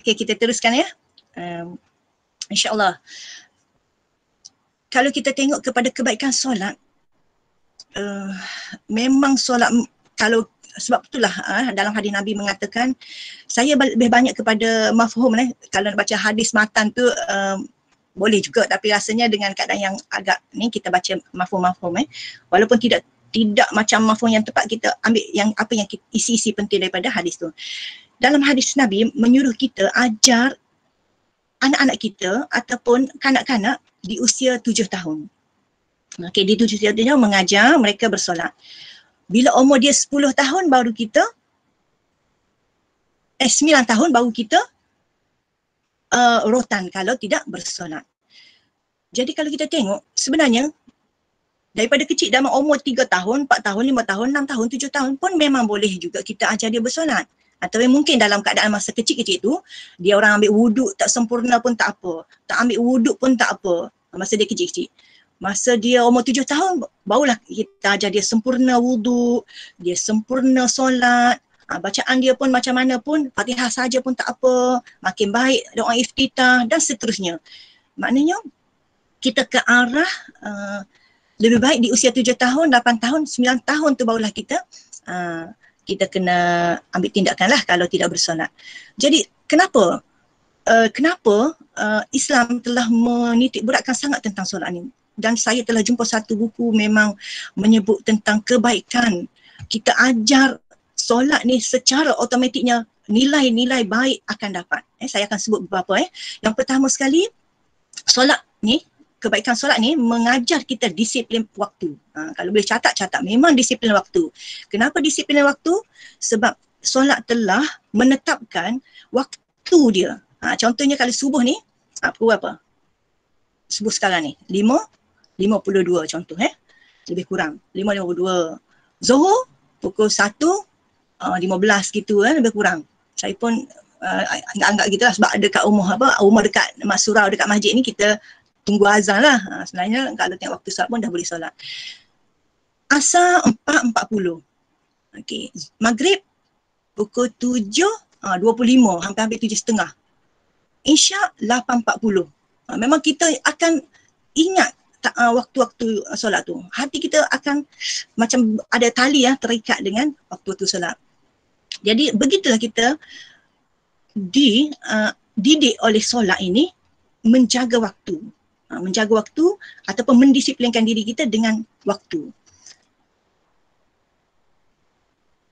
Okay, kita teruskan ya. InsyaAllah. Kalau kita tengok kepada kebaikan solat, memang solat, kalau sebab itulah dalam hadis Nabi mengatakan, saya lebih banyak kepada mafhum. Kalau nak baca hadis matan tu boleh juga, tapi rasanya dengan keadaan yang agak ni kita baca mafhum-mafhum. Walaupun tidak macam mafhum yang tepat, kita ambil yang apa yang isi-isi penting daripada hadis tu. Dalam hadis Nabi menyuruh kita ajar anak-anak kita ataupun kanak-kanak di usia 7 tahun. Okey, di 7 tahun mengajar mereka bersolat. Bila umur dia 10 tahun baru kita 9 tahun baru kita rotan kalau tidak bersolat. Jadi kalau kita tengok sebenarnya daripada kecil dalam umur 3 tahun, 4 tahun, 5 tahun, 6 tahun, 7 tahun pun memang boleh juga kita ajar dia bersolat. Atau mungkin dalam keadaan masa kecil-kecil tu, dia orang ambil wuduk tak sempurna pun tak apa. Tak ambil wuduk pun tak apa masa dia kecil-kecil. Masa dia umur 7 tahun, barulah kita ajar dia sempurna wuduk, dia sempurna solat. Bacaan dia pun macam mana pun, Fatihah saja pun tak apa, makin baik doa iftitah dan seterusnya. Maknanya kita ke arah lebih baik di usia 7 tahun, 8 tahun, 9 tahun tu barulah kita kena ambil tindakan lah kalau tidak bersolat. Jadi kenapa Islam telah menitik beratkan sangat tentang solat ni? Dan saya telah jumpa satu buku memang menyebut tentang kebaikan. Kita ajar solat ni secara automatiknya nilai-nilai baik akan dapat. Saya akan sebut beberapa. Yang pertama sekali, solat ni, kebaikan solat ni mengajar kita disiplin waktu. Kalau boleh catat, memang disiplin waktu. Kenapa disiplin waktu? Sebab solat telah menetapkan waktu dia. Contohnya kalau subuh ni, pukul berapa? Subuh sekarang ni, 5.52 contoh lebih kurang, 5.52. Zuhur, pukul 1.15 gitu lebih kurang. Saya pun anggap gitulah sebab dekat rumah dekat surau dekat masjid ni kita tunggu azan lah. Sebenarnya kalau tengok waktu solat pun dah boleh solat. Asar 4.40. Okey, maghrib pukul 7.25, hampir 7.30. Isyak 8.40. Memang kita akan ingat waktu-waktu solat tu. Hati kita akan macam ada tali terikat dengan waktu-waktu solat. Jadi begitulah kita didik oleh solat ini menjaga waktu. Menjaga waktu ataupun mendisiplinkan diri kita dengan waktu.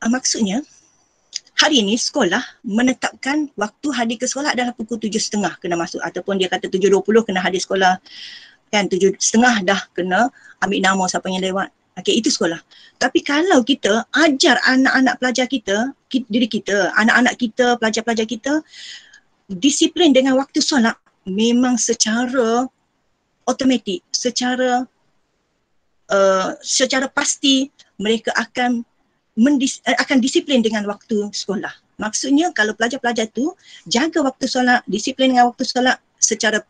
Maksudnya, hari ini sekolah menetapkan waktu hadir ke sekolah adalah pukul 7.30 kena masuk, ataupun dia kata 7.20 kena hadir sekolah. Kan 7.30 dah kena ambil nama siapa yang lewat. Okey, itu sekolah. Tapi kalau kita ajar anak-anak pelajar kita, diri kita, anak-anak kita, pelajar-pelajar kita disiplin dengan waktu solat, memang secara automatik, secara pasti mereka akan disiplin dengan waktu sekolah. Maksudnya kalau pelajar-pelajar tu jaga waktu solat, disiplin dengan waktu solat secara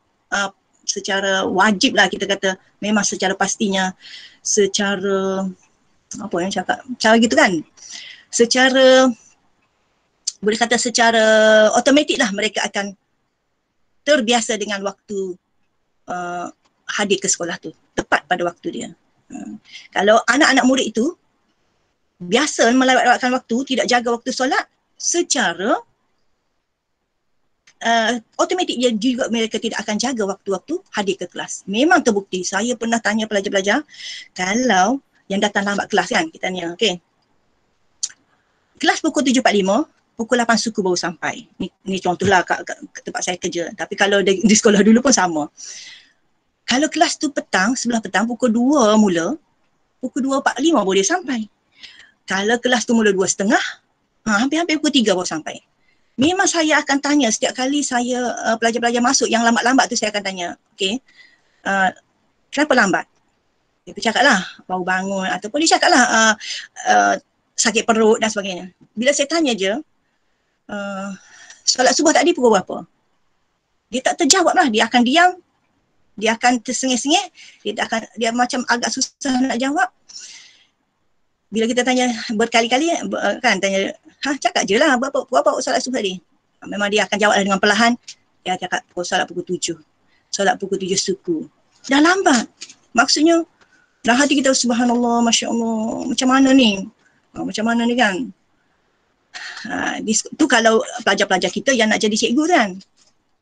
wajib lah kita kata, memang secara pastinya, secara apa yang cakap, cara gitu kan, secara boleh kata secara automatik lah mereka akan terbiasa dengan waktu hadir ke sekolah tu, tepat pada waktu dia. Kalau anak-anak murid itu biasa melewatkan waktu, tidak jaga waktu solat, secara automatik dia juga mereka tidak akan jaga waktu-waktu hadir ke kelas. Memang terbukti. Saya pernah tanya pelajar-pelajar, kalau yang datang lambat kelas kan, kita tanya, okey, kelas pukul 7.45, pukul 8 suku baru sampai. Ni contohlah ke tempat saya kerja. Tapi kalau di sekolah dulu pun sama. Kalau kelas tu petang, sebelah petang, pukul 2 mula, pukul 2.45 baru dia sampai. Kalau kelas tu mula 2.30, hampir-hampir pukul 3 baru sampai. Memang saya akan tanya setiap kali saya pelajar-pelajar masuk yang lambat-lambat tu, saya akan tanya, okey, kenapa lambat? Dia bercakaplah baru bangun, ataupun dia cakaplah sakit perut dan sebagainya. Bila saya tanya je, solat subuh tadi pukul berapa? Dia tak terjawab lah, dia akan diam, dia akan tersengih-sengih, dia macam agak susah nak jawab. Bila kita tanya berkali-kali kan, tanya, cakap je lah berapa solat subuh tadi. Memang dia akan jawab dengan perlahan. Dia cakap solat pukul 7. Solat pukul 7 suku. Dah lambat. Maksudnya dalam hati kita, subhanallah, masya Allah, macam mana ni? Macam mana ni kan? Tu kalau pelajar-pelajar kita yang nak jadi cikgu kan.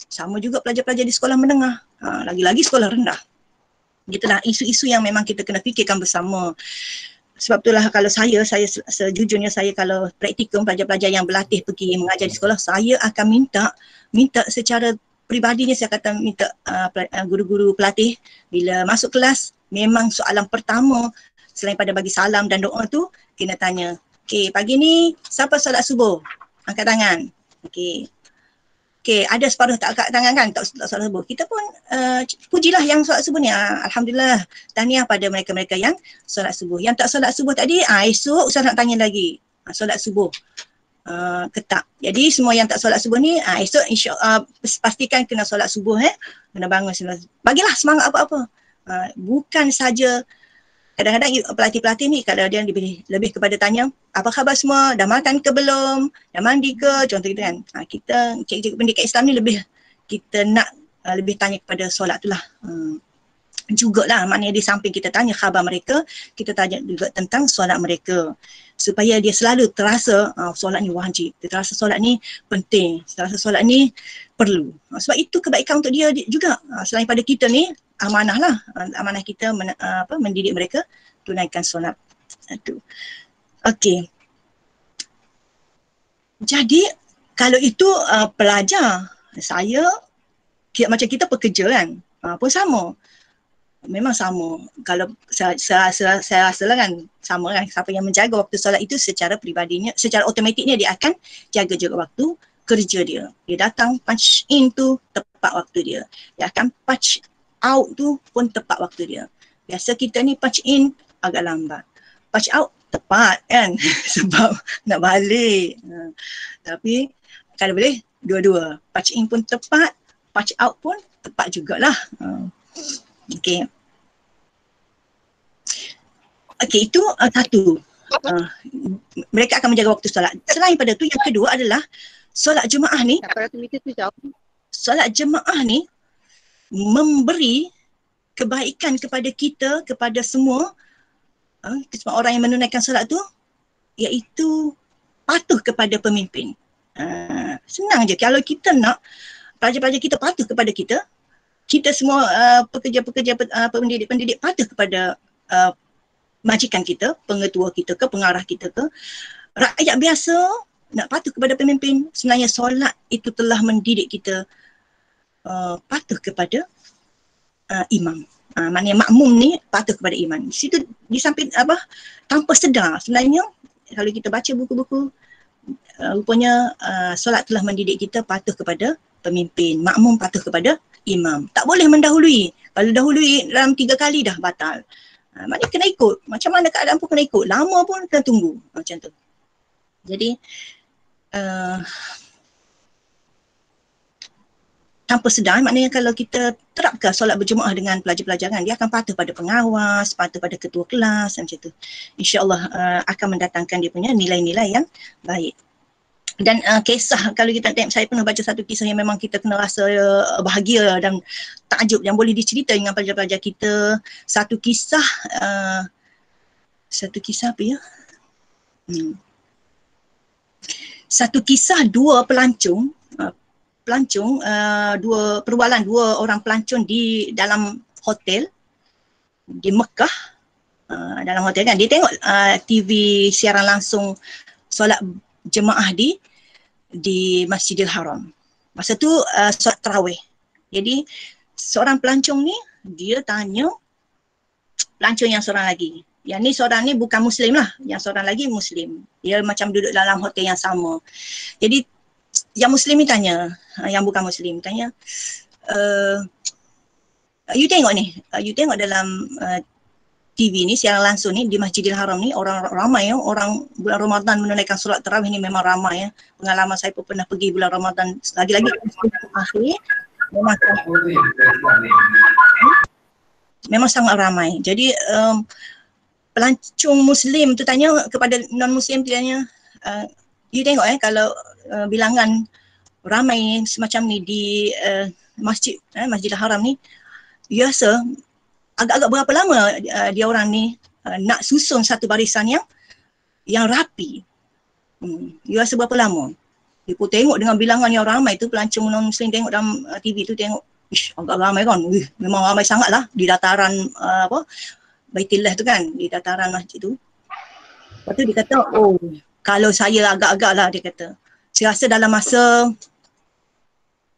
Sama juga pelajar-pelajar di sekolah menengah. Lagi-lagi sekolah rendah. Itulah isu-isu yang memang kita kena fikirkan bersama. Sebab itulah kalau saya sejujurnya saya kalau praktikum pelajar-pelajar yang berlatih pergi mengajar di sekolah, saya akan minta secara peribadinya, saya kata minta guru-guru pelatih bila masuk kelas, memang soalan pertama selain pada bagi salam dan doa tu, kena tanya, okey, pagi ni siapa solat subuh? Angkat tangan. Okey, ada separuh tak angkat tangan kan, tak solat subuh. Kita pun pujilah yang solat subuh ni. Alhamdulillah, tahniah pada mereka-mereka yang solat subuh. Yang tak solat subuh tadi, esok Ustaz nak tanya lagi. Solat subuh ke tak. Jadi semua yang tak solat subuh ni, esok pastikan kena solat subuh, kena bangun. Bagilah semangat apa-apa. Bukan saja, kadang-kadang pelatih-pelatih ni kalau dia lebih kepada tanya, apa khabar semua, dah makan ke belum, dah mandi ke, contoh gitu kan. Kita cikgu-cikgu pendidikan Islam ni lebih, kita nak lebih tanya kepada solat tu lah. Jugalah, maknanya di samping kita tanya khabar mereka, kita tanya juga tentang solat mereka. Supaya dia selalu terasa solat ni wajib, dia terasa solat ni penting, terasa solat ni perlu. Sebab itu kebaikan untuk dia juga. Selain pada kita ni, amanah lah. Amanah kita mendidik mereka tunaikan solat. Itu. Okey. Jadi kalau itu pelajar, saya macam kita pekerja kan, pun sama. Memang sama. Kalau saya rasa lah kan, sama kan, siapa yang menjaga waktu solat itu secara peribadinya, secara automatiknya dia akan jaga juga waktu kerja dia. Dia datang punch in tu tepat waktu dia. Dia akan punch out tu pun tepat waktu dia. Biasa kita ni punch in agak lambat. Punch out tepat kan sebab nak balik. Tapi kalau boleh dua-dua. Punch in pun tepat, punch out pun tepat jugalah. Okey. Okey, itu satu. Mereka akan menjaga waktu solat. Selain pada tu, yang kedua adalah solat jemaah ni. Solat jemaah ni memberi kebaikan kepada kita, kepada semua orang yang menunaikan solat tu, iaitu patuh kepada pemimpin. Senang je. Kalau kita nak pelajar-pelajar kita patuh kepada kita, kita semua pekerja-pekerja pendidik-pendidik patuh kepada majikan kita, pengetua kita ke, pengarah kita ke, rakyat biasa nak patuh kepada pemimpin. Sebenarnya solat itu telah mendidik kita patuh kepada imam. Maknanya makmum ni patuh kepada imam. Di situ di samping tanpa sedar sebenarnya kalau kita baca buku-buku, rupanya solat telah mendidik kita patuh kepada pemimpin, makmum patuh kepada imam. Tak boleh mendahului. Kalau dahului dalam 3 kali dah batal. Maknanya kena ikut. Macam mana keadaan pun kena ikut. Lama pun kena tunggu. Macam tu. Jadi tanpa sedar, maknanya kalau kita terapkan solat berjemaah dengan pelajar-pelajar kan, dia akan patuh pada pengawas, patuh pada ketua kelas macam tu. InsyaAllah akan mendatangkan dia punya nilai-nilai yang baik. Dan kisah, kalau kita tengok, saya pernah baca satu kisah yang memang kita kena rasa bahagia dan takjub yang boleh dicerita dengan pelajar-pelajar kita. Satu kisah apa ya? Satu kisah dua pelancong, dua orang pelancong di dalam hotel di Mekah, dalam hotel kan. Dia tengok TV siaran langsung solat jemaah di Masjidil Haram. Masa tu solat tarawih. Jadi seorang pelancong ni dia tanya pelancong yang seorang lagi. Yang ni seorang ni bukan Muslim lah. Yang seorang lagi Muslim. Dia macam duduk dalam hotel yang sama. Jadi yang Muslim ni tanya, yang bukan Muslim tanya, you tengok ni, you tengok dalam TV ni, siaran langsung ni di Masjidil Haram ni, orang ramai ya, orang bulan Ramadan menunaikan solat tarawih ni memang ramai ya. Pengalaman saya pun pernah pergi bulan Ramadan, lagi-lagi akhir, memang sangat ramai. Jadi pelancong Muslim tu tanya kepada non-Muslim, dia tanya, you tengok kalau bilangan ramai semacam ni di Masjidil Haram ni, biasa agak-agak berapa lama dia orang ni nak susun satu barisan yang rapi. Dia rasa berapa lama? Dia pun tengok dengan bilangan yang ramai tu, pelancong non-Muslim tengok dalam TV tu, tengok, ish, agak ramai kan? Memang ramai sangat lah di dataran Baitillah tu kan, di dataran masjid tu. Lepas tu dia kata, oh, kalau saya agak-agak lah, dia kata, saya rasa dalam masa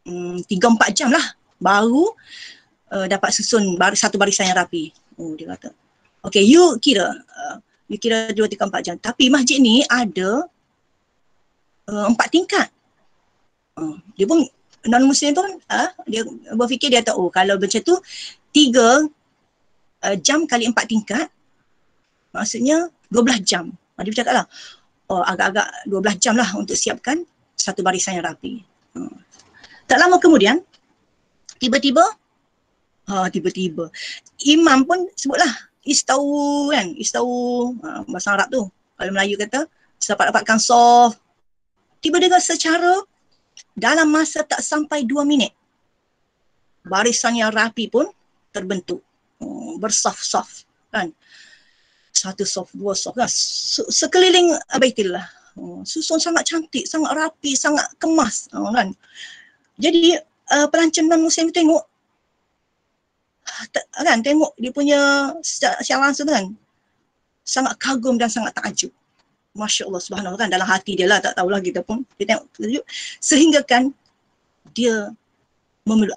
3-4 jam lah baru dapat susun satu barisan yang rapi. Oh, dia kata, okay, you kira 2-3-4 jam. Tapi masjid ni ada 4 tingkat. Dia pun non-Muslim tu dia berfikir, dia tahu, oh, kalau macam tu 3 jam kali 4 tingkat, maksudnya 12 jam. Dia bercakap lah, oh, agak-agak 12 jam lah untuk siapkan satu barisan yang rapi. Tak lama kemudian, tiba-tiba imam pun sebutlah, istau kan, istau bahasa Arab tu. Kalau Melayu kata, dapat-dapatkan soft. Tiba-tiba secara dalam masa tak sampai 2 minit, barisan yang rapi pun terbentuk. Bersaf-saf kan. 1 soft, 2 soft kan. Sekeliling Baitillah. Susun sangat cantik, sangat rapi, sangat kemas kan. Jadi pelancong non-Muslim tengok kan, tengok dia punya secara langsung kan, sangat kagum dan sangat takjub. Masya Allah, subhanallah kan, dalam hati dia lah, tak tahulah kita pun, dia tengok takjub, sehingga kan dia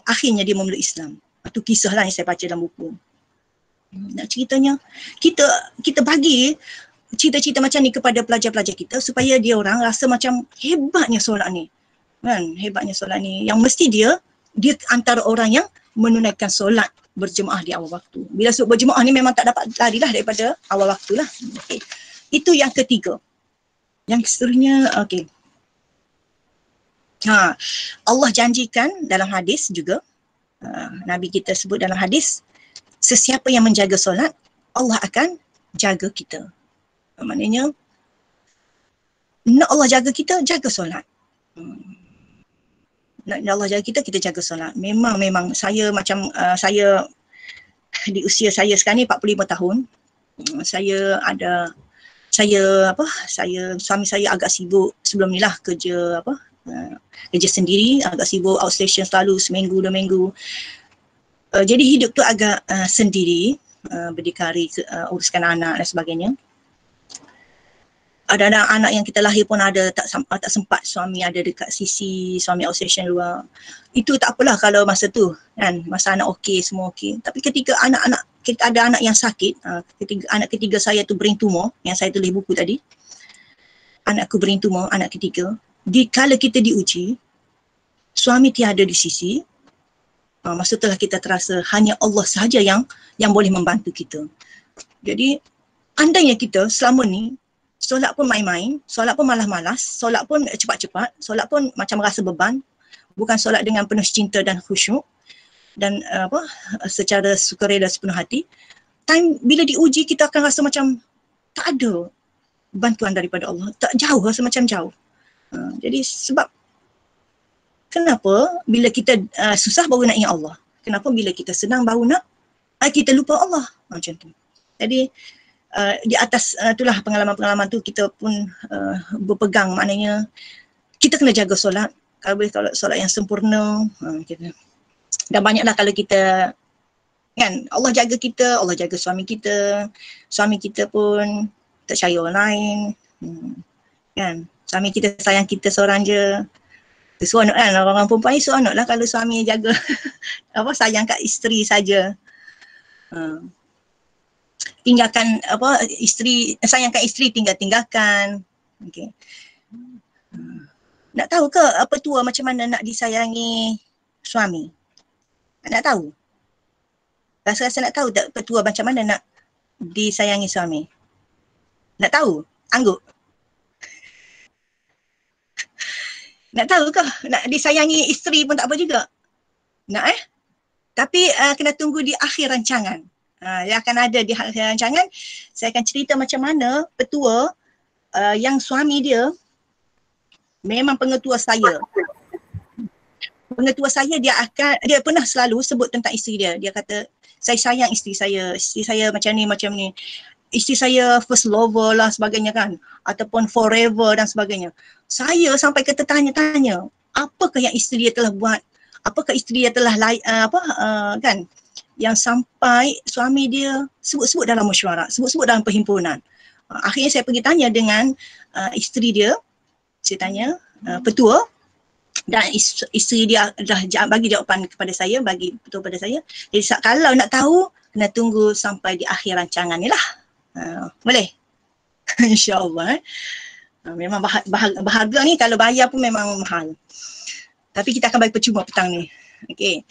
akhirnya dia memeluk Islam. Itu kisah lah yang saya baca dalam buku. Nak ceritanya, kita bagi cerita-cerita macam ni kepada pelajar-pelajar kita supaya dia orang rasa macam hebatnya solat ni kan, hebatnya solat ni, yang mesti dia antara orang yang menunaikan solat berjemaah di awal waktu. Bila sebut berjemaah ni memang tak dapat lari lah daripada awal waktu lah. Okay. Itu yang ketiga. Yang seterusnya, okay. Allah janjikan dalam hadis juga, Nabi kita sebut dalam hadis, sesiapa yang menjaga solat, Allah akan jaga kita. Maknanya, nak Allah jaga kita, jaga solat. Nak Allah jaga kita, kita jaga solat. Memang saya macam, saya di usia saya sekarang ni 45 tahun, suami saya agak sibuk sebelum ni lah, kerja sendiri, agak sibuk, outstation selalu seminggu 2 minggu. Jadi hidup tu agak sendiri, berdikari, uruskan anak dan sebagainya. Ada anak yang kita lahir pun ada tak sempat suami ada dekat sisi, suami outstation luar. Itu tak apalah kalau masa tu kan, masa anak okey, semua okey. Tapi ketika kita ada anak yang sakit, anak ketiga saya tu brain tumor, yang saya tulis buku tadi. Anakku brain tumor, anak ketiga. Kala kita diuji, suami tiada di sisi, masa itulah kita terasa hanya Allah sahaja yang boleh membantu kita. Jadi andainya kita selama ni solat pun main-main, solat pun malas-malas, solat pun cepat-cepat, solat pun macam rasa beban, bukan solat dengan penuh cinta dan khusyuk dan secara sukarela sepenuh hati. Time bila diuji kita akan rasa macam tak ada bantuan daripada Allah, tak jauh, rasa macam jauh. Jadi sebab kenapa bila kita susah baru nak ingat Allah, kenapa bila kita senang baru nak kita lupa Allah, macam tu. Jadi di atas itulah pengalaman-pengalaman tu kita pun berpegang, maknanya kita kena jaga solat, kalau boleh solat yang sempurna. Dan banyaklah kalau kita kan, Allah jaga kita, Allah jaga suami kita pun tak percaya orang lain kan, suami kita sayang kita seorang je. Seronok kan, orang perempuan ni seronok lah kalau suami jaga sayang kat isteri saja. Tinggalkan sayangkan isteri, tinggalkan. Okey. Nak tahu ke apa tua macam mana nak disayangi suami? Nak tahu? Rasa-rasa nak tahu tak petua macam mana nak disayangi suami? Nak tahu? Angguk. Nak tahu ke? Nak disayangi isteri pun tak apa juga. Nak Tapi kena tunggu di akhir rancangan. Yang akan ada di akhir rancangan, saya akan cerita macam mana petua yang suami dia memang pengetua saya. pengetua saya dia pernah selalu sebut tentang isteri dia. Dia kata, saya sayang isteri saya macam ni. Isteri saya first lover lah sebagainya kan, ataupun forever dan sebagainya. Saya sampai kata tanya-tanya, apakah yang isteri dia telah buat? Apakah isteri dia telah kan, yang sampai suami dia sebut-sebut dalam mesyuarat, sebut-sebut dalam perhimpunan. Akhirnya saya pergi tanya dengan isteri dia, saya tanya petua, dan isteri dia dah bagi jawapan kepada saya, bagi petua pada saya. Jadi kalau nak tahu, kena tunggu sampai di akhir rancangan ni lah. Boleh? InsyaAllah. Memang berharga ni, kalau bayar pun memang mahal. Tapi kita akan bagi percuma petang ni. Okay.